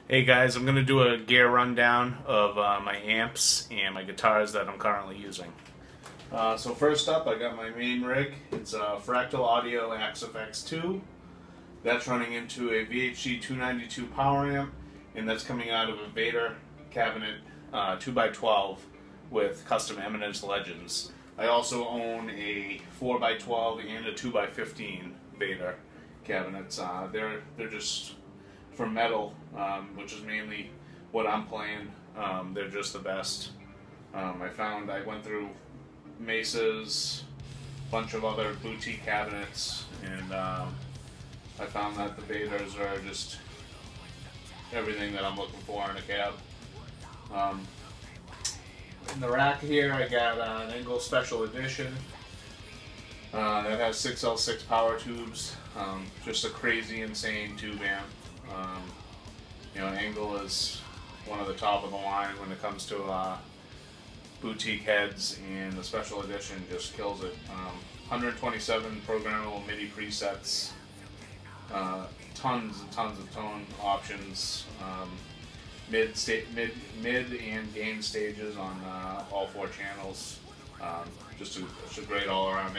Hey guys, I'm going to do a gear rundown of my amps and my guitars that I'm currently using. So first up, I got my main rig. It's a Fractal Audio AXFX2. That's running into a VHC 292 power amp, and that's coming out of a Vader cabinet 2x12 with custom Ibanez Legends. I also own a 4x12 and a 2x15 Vader cabinets. They're just for metal, which is mainly what I'm playing. They're just the best. I went through Mesa's, bunch of other boutique cabinets, and I found that the Vaders are just everything that I'm looking for in a cab. In the rack here, I got an Engel Special Edition that has 6L6 power tubes. Just a crazy, insane tube amp. Engel is one of the top of the line when it comes to boutique heads, and the Special Edition just kills it. 127 programmable MIDI presets, tons and tons of tone options, mid and gain stages on all 4 channels. Just a great all-around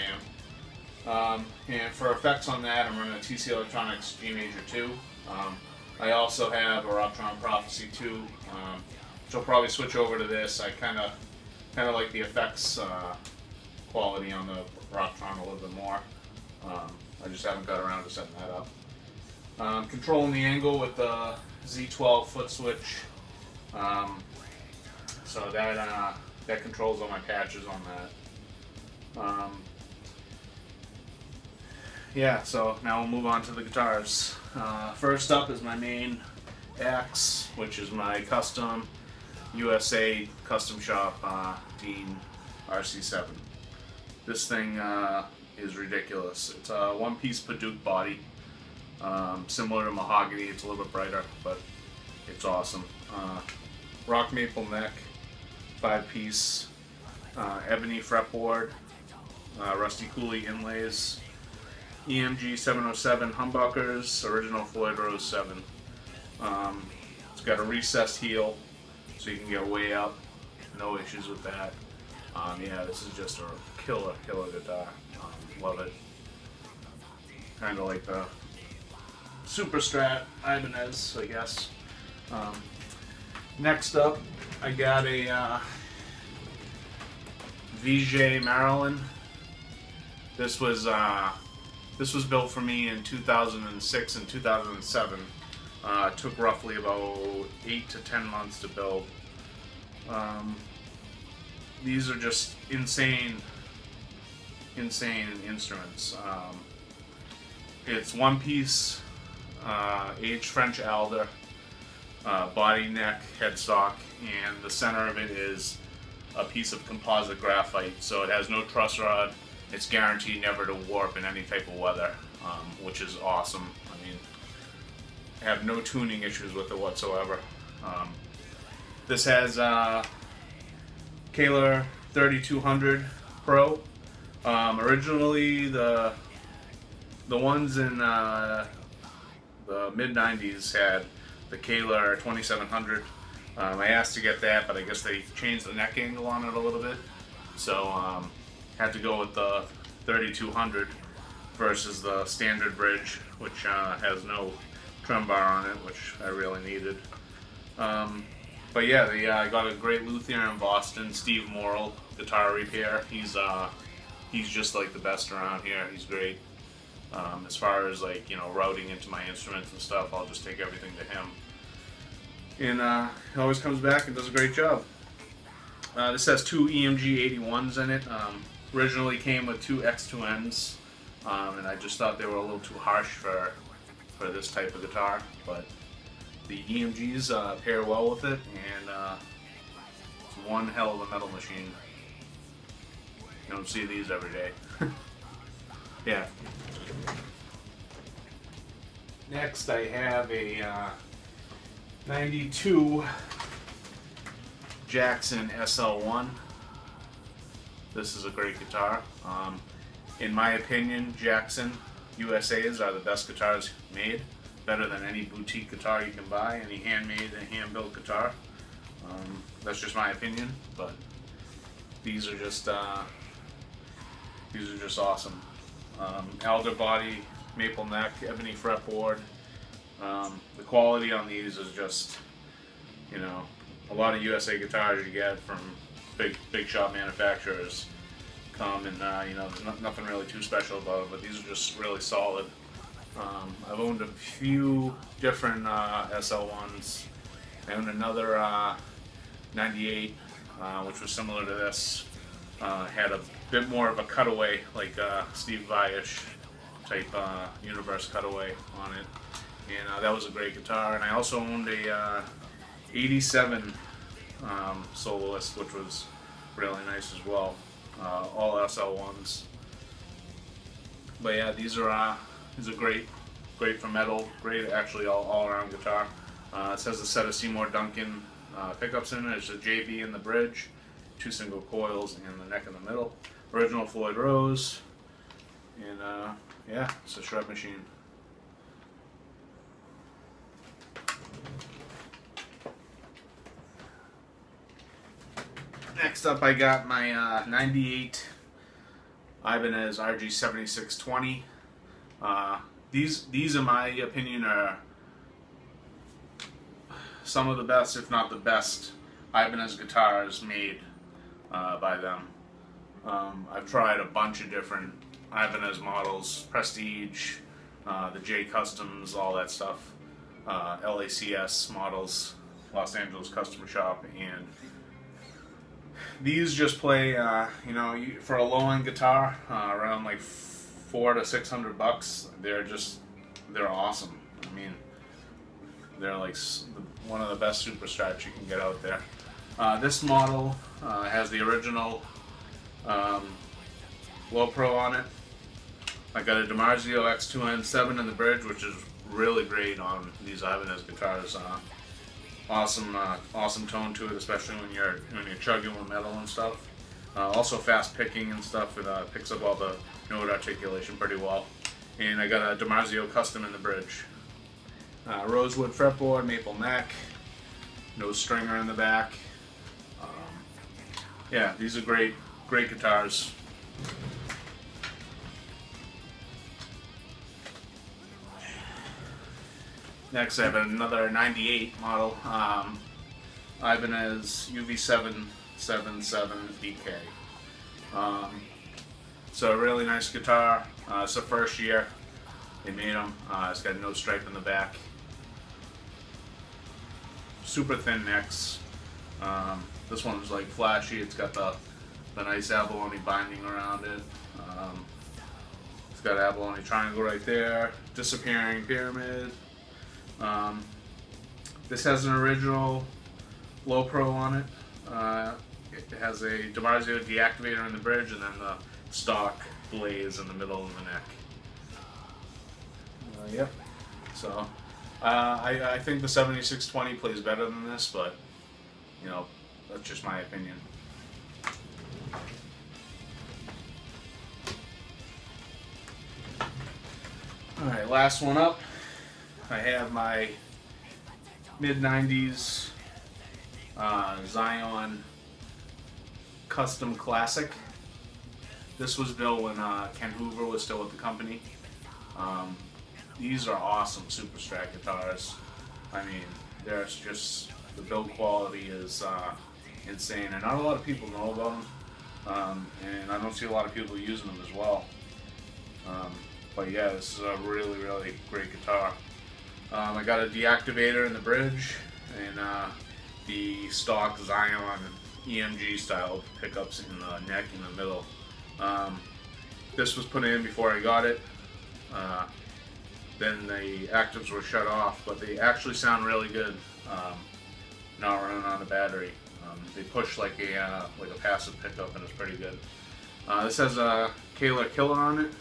amp. And for effects on that, I'm running a TC Electronics G Major 2. I also have a Rocktron Prophecy 2, which I'll probably switch over to this. I kind of like the effects quality on the Rocktron a little bit more. I just haven't got around to setting that up. Controlling the angle with the Z12 foot switch, so that controls all my patches on that. Yeah, so now we'll move on to the guitars. First up is my main Axe, which is my custom USA custom shop Dean RC7. This thing is ridiculous. It's a one-piece Paduke body, similar to mahogany. It's a little bit brighter, but it's awesome. Rock maple neck, 5-piece, ebony fretboard, rusty Cooley inlays, EMG 707 humbuckers, original Floyd Rose 7. It's got a recessed heel, so you can get way up. No issues with that. Yeah, this is just a killer guitar. Love it. Kind of like the Super Strat Ibanez, I guess. Next up, I got a VJ Marilyn. This was built for me in 2006 and 2007. It took roughly about 8 to 10 months to build. These are just insane instruments. It's one piece, aged French alder, body, neck, headstock, and the center of it is a piece of composite graphite, so it has no truss rod. It's guaranteed never to warp in any type of weather, which is awesome. I mean, I have no tuning issues with it whatsoever. This has Kahler 3200 Pro. Originally, the ones in the mid-90s had the Kahler 2700. I asked to get that, but I guess they changed the neck angle on it a little bit, so had to go with the 3200 versus the standard bridge, which has no trem bar on it, which I really needed. But yeah, I got a great luthier in Boston, Steve Morrill, guitar repair. He's just like the best around here. He's great. As far as routing into my instruments and stuff, I'll just take everything to him. And he always comes back and does a great job. This has 2 EMG 81s in it. Originally came with 2 X2Ns, and I just thought they were a little too harsh for this type of guitar, but the EMGs pair well with it, and it's one hell of a metal machine. You don't see these every day. Yeah. Next I have a 92 Jackson SL1. This is a great guitar. In my opinion, Jackson USA's are the best guitars made. better than any boutique guitar you can buy, any handmade and hand-built guitar. That's just my opinion, but these are just awesome. Alder body, maple neck, ebony fretboard. The quality on these is just, you know, a lot of USA guitars you get from big shop manufacturers come and you know, there's nothing really too special about it, but these are just really solid. I've owned a few different SL1s. I owned another 98, which was similar to this. Had a bit more of a cutaway, like Steve Vai-ish type Universe cutaway on it, and that was a great guitar. And I also owned a 87 Soloist, which was really nice as well. All SL1s. But yeah, these are great for metal. Great, actually, all around guitar. It has a set of Seymour Duncan pickups in it. There's a JB in the bridge, 2 single coils, and the neck in the middle. Original Floyd Rose, and yeah, it's a shred machine. Next up, I got my 98 Ibanez RG7620. These, in my opinion, are some of the best, if not the best, Ibanez guitars made by them. I've tried a bunch of different Ibanez models, Prestige, the J Customs, all that stuff, LACS models, Los Angeles Customer Shop, and these just play, you know, for a low-end guitar, around like $400 to $600. They're awesome. I mean, they're like one of the best super strats you can get out there. This model has the original Low Pro on it. I got a DiMarzio X2N7 in the bridge, which is really great on these Ibanez guitars. Awesome tone to it, especially when you're chugging with metal and stuff. Also fast picking and stuff. It picks up all the note articulation pretty well. And I got a DiMarzio Custom in the bridge. Rosewood fretboard, maple neck, no stringer in the back. Yeah, these are great guitars. Next, I have another 98 model, Ibanez UV777 DK. So a really nice guitar. It's the first year they made them. It's got no stripe in the back. Super thin necks. This one's like flashy. It's got the nice abalone binding around it. It's got abalone triangle right there. Disappearing pyramid. This has an original Low Pro on it. It has a DiMarzio deactivator in the bridge, and then the stock blaze in the middle of the neck. Yep. So I think the 7620 plays better than this, but you know, that's just my opinion. Alright, last one up. I have my mid-90s Zion Custom Classic. This was built when Ken Hoover was still with the company. These are awesome super strat guitars. I mean, there's just, the build quality is insane, and not a lot of people know about them, and I don't see a lot of people using them as well. But yeah, this is a really great guitar. I got a deactivator in the bridge, and the stock Zion EMG style pickups in the neck in the middle. This was put in before I got it. Then the actives were shut off, but they actually sound really good. Not running on the battery. They push like a passive pickup, and it's pretty good. This has a Killer on it.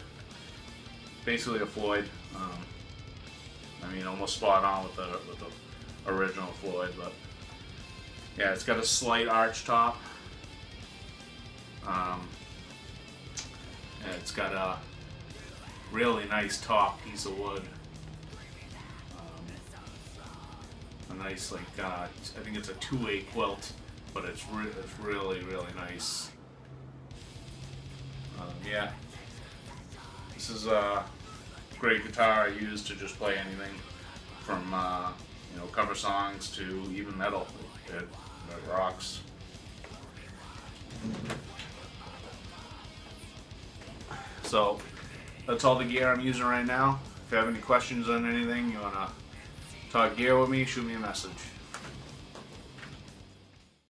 Basically a Floyd. I mean, almost spot on with the original Floyd, but yeah, it's got a slight arch top. And it's got a really nice top piece of wood. nice, like I think it's a 2-way quilt, but it's really nice. Yeah, this is a great guitar I use to just play anything from you know, cover songs to even metal. It rocks. So that's all the gear I'm using right now. If you have any questions on anything, you wanna talk gear with me, shoot me a message.